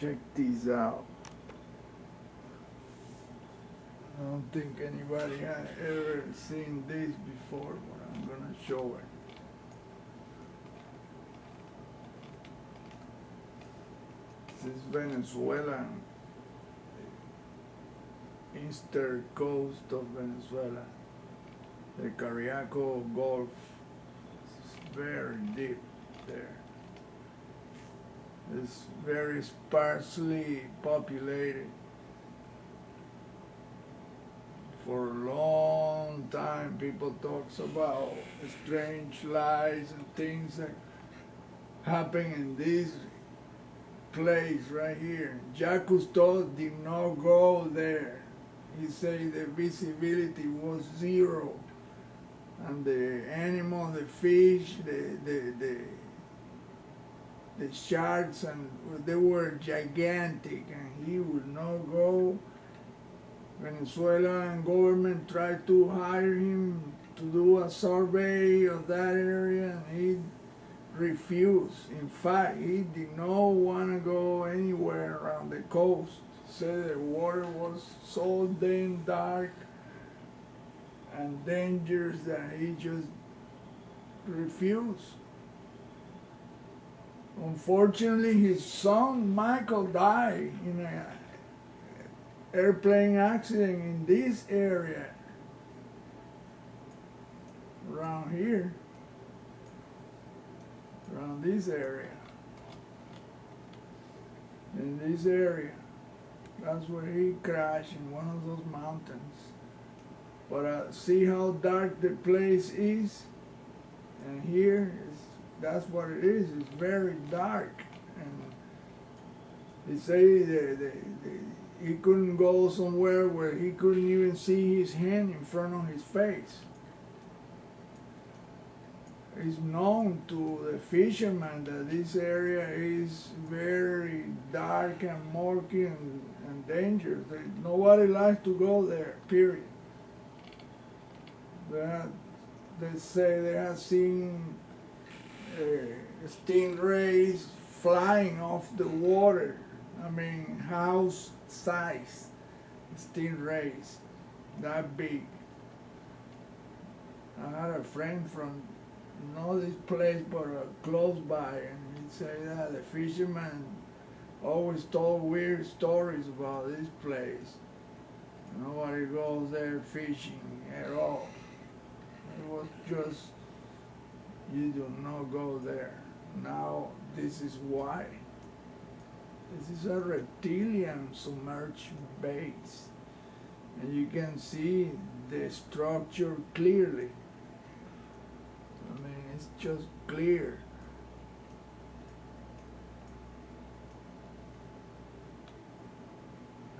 Check these out. I don't think anybody had ever seen this before, but I'm gonna show it. This is Venezuelan, eastern coast of Venezuela, the Cariaco Gulf. It's very deep there. It's very sparsely populated. For a long time, people talks about strange lies and things that happen in this place right here. Jacques Cousteau did not go there. He said the visibility was zero, and the animal, the fish, the sharks, and they were gigantic, and he would not go. Venezuelan government tried to hire him to do a survey of that area, and he refused. In fact, he did not want to go anywhere around the coast. Said the water was so damn dark and dangerous that he just refused. Unfortunately, his son Michael died in an airplane accident in this area, around here, around this area, in this area. That's where he crashed, in one of those mountains. But see how dark the place is? And here, that's what it is. It's very dark. And they say he couldn't go somewhere where he couldn't even see his hand in front of his face. It's known to the fishermen that this area is very dark and murky and dangerous. Nobody likes to go there, period. They say they have seen stingrays flying off the water. I mean, house-sized stingrays, that big. I had a friend from not this place, but close by, and he said that the fishermen always told weird stories about this place. Nobody goes there fishing at all. It was just, you do not go there. Now, this is why. This is a reptilian submerged base. And you can see the structure clearly. I mean, it's just clear.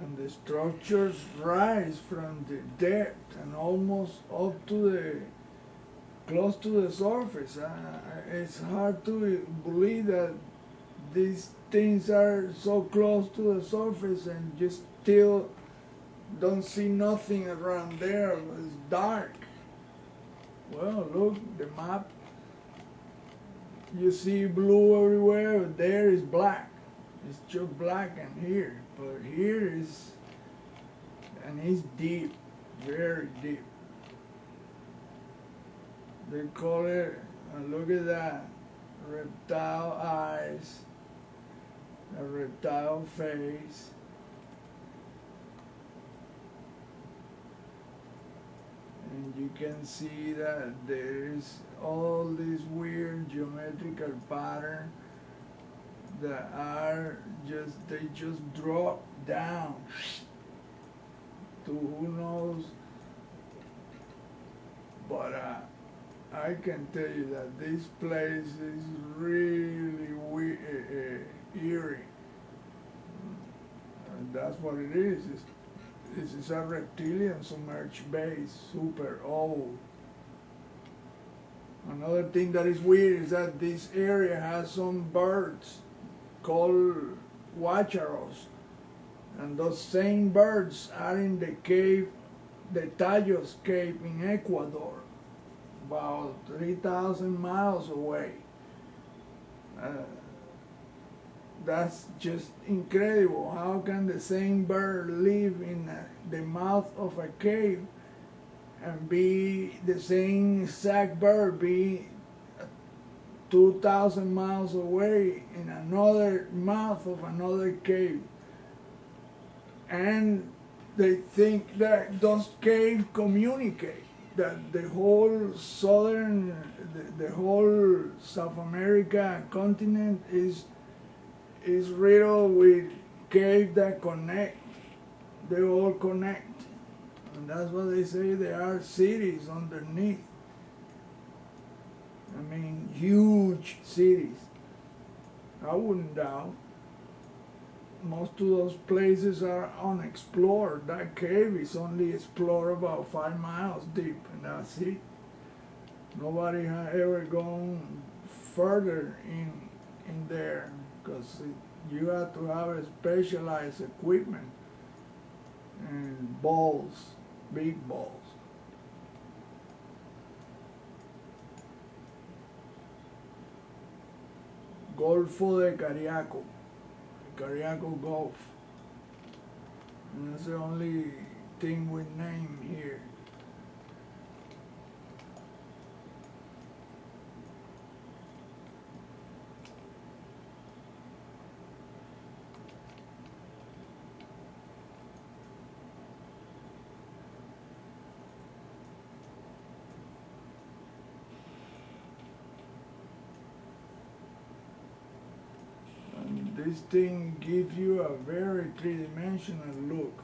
And the structures rise from the depth and almost up to the, close to the surface. It's hard to believe that these things are so close to the surface and you still don't see nothing around there. It's dark. Well, look, the map. You see blue everywhere, but there is black. It's just black in here. But here is, and it's deep, very deep. They call it, look at that, reptile eyes, a reptile face. And you can see that there is all these weird geometrical patterns that are just, they just drop down to who knows. But I can tell you that this place is really eerie. And that's what it is. This is a reptilian submerged base, super old. Another thing that is weird is that this area has some birds called guacharos. And those same birds are in the cave, the Tallos cave in Ecuador, about 3,000 miles away. that's just incredible. How can the same bird live in the mouth of a cave and be the same exact bird be 2,000 miles away in another mouth of another cave? And they think that those caves communicate, that the whole the whole South America continent is riddled with caves that connect. They all connect. And that's what they say, there are cities underneath. I mean, huge cities. I wouldn't doubt. Most of those places are unexplored. That cave is only explored about 5 miles deep, and that's it. Nobody has ever gone further in there, because you have to have a specialized equipment and balls, big balls. Golfo de Cariaco. Cariaco Gulf. And that's the only thing with name here. This thing gives you a very three-dimensional look.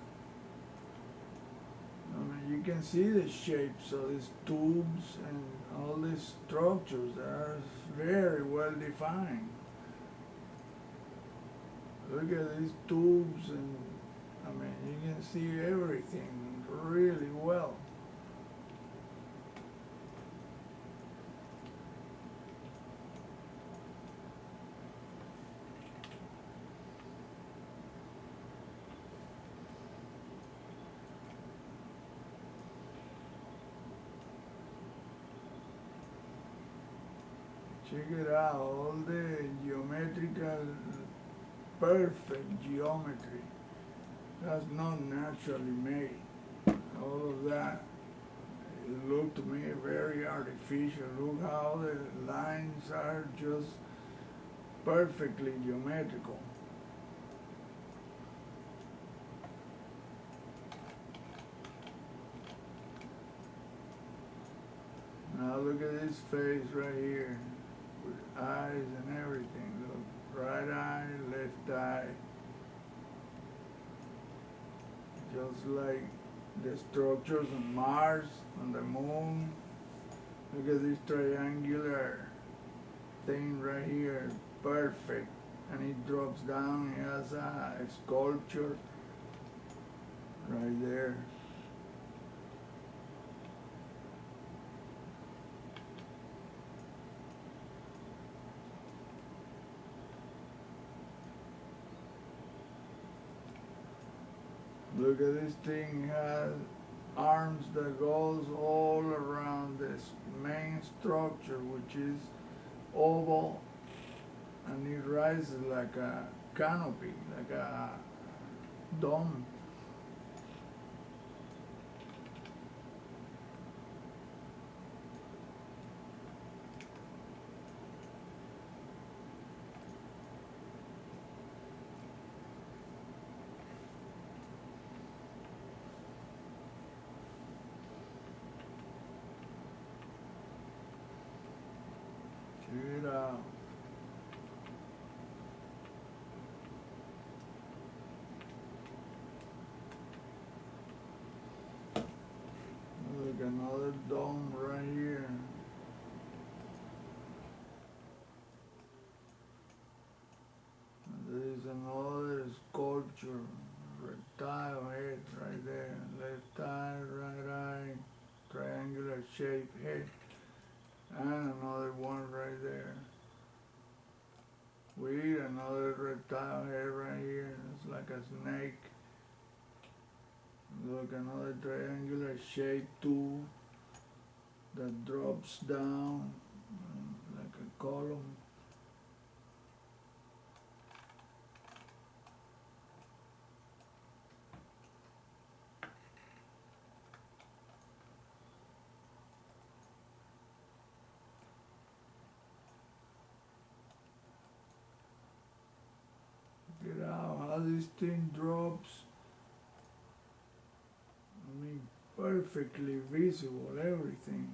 I mean, you can see the shapes of these tubes and all these structures that are very well defined. Look at these tubes, and I mean, you can see everything really well. Check it out, all the geometrical, perfect geometry. That's not naturally made. All of that, it looked to me very artificial. Look how the lines are just perfectly geometrical. Now look at this face right here, with eyes and everything. Look, right eye, left eye. Just like the structures on Mars, on the moon. Look at this triangular thing right here, perfect. And it drops down, it has a sculpture right there. Look at this thing, it has arms that goes all around this main structure, which is oval, and it rises like a canopy, like a dome. Check it out. Look, another dome right here. There is another sculpture, reptile head right there. Left eye, right eye, triangular shaped head. And another one right there. Weird, another reptile head right here. It's like a snake. Look, another triangular shaped tube that drops down like a column. this thing drops. I mean, perfectly visible, everything.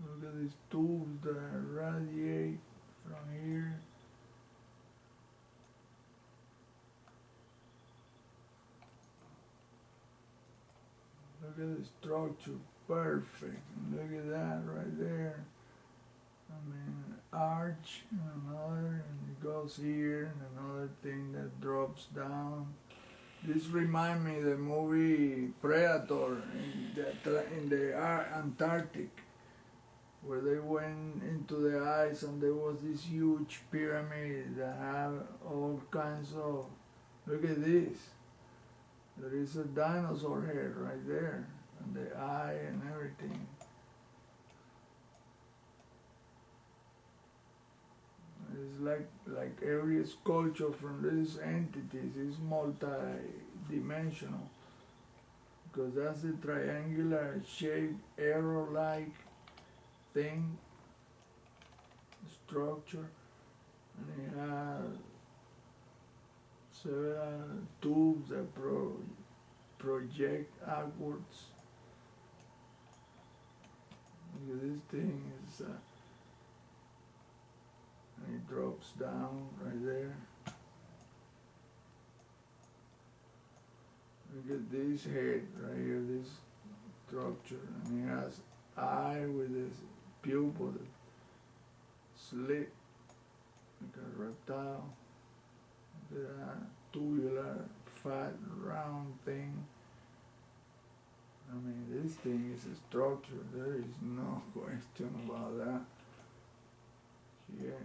Look at these tubes that radiate from here. Look at the structure, perfect. And look at that right there. I mean, arch and another, and it goes here, and another thing that drops down. This reminds me of the movie Predator in the Antarctic, where they went into the ice and there was this huge pyramid that had all kinds of, look at this. There is a dinosaur head right there, and the eye and everything. It's like every sculpture from these entities is multi-dimensional, because that's a triangular shaped arrow-like thing, structure, and it has several tubes that project outwards. Look at this thing, and it drops down right there. Look at this head right here, this structure, and it has eye with this pupil slit like a reptile. Look at that tubular, fat, round thing. I mean, this thing is a structure. There is no question about that. Yeah.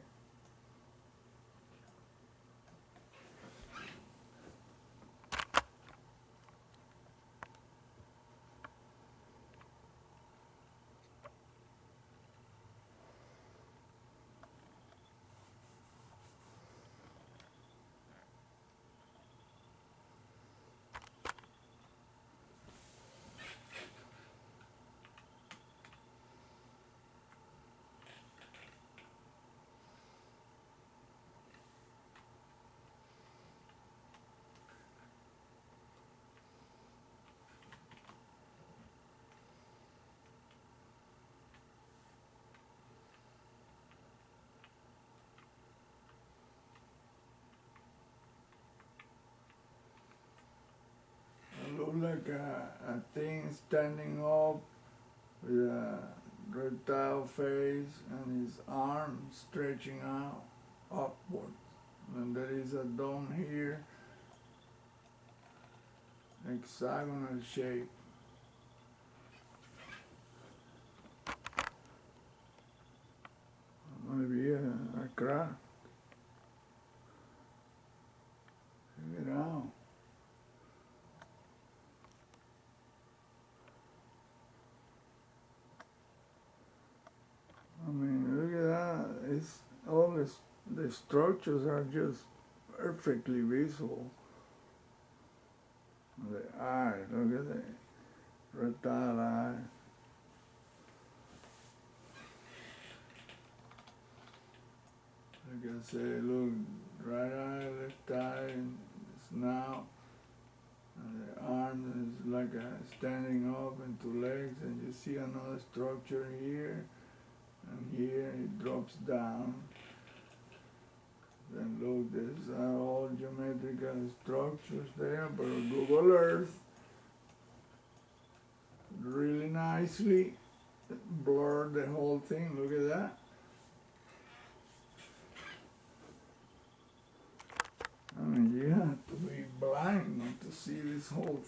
Look like a thing standing up with a reptile face and his arm stretching out upward. And there is a dome here, hexagonal shape. Maybe a craft. Check it out. I mean, look at that. It's all this, the structures are just perfectly visible. The eye, look at the reptile eye. Like I said, look, right eye, left eye, and snout. And the arm is like standing up into legs, and you see another structure here. And here it drops down. Then look, there's all geometrical structures there, but Google Earth really nicely blurred the whole thing. Look at that. I mean, you have to be blind not to see this whole thing.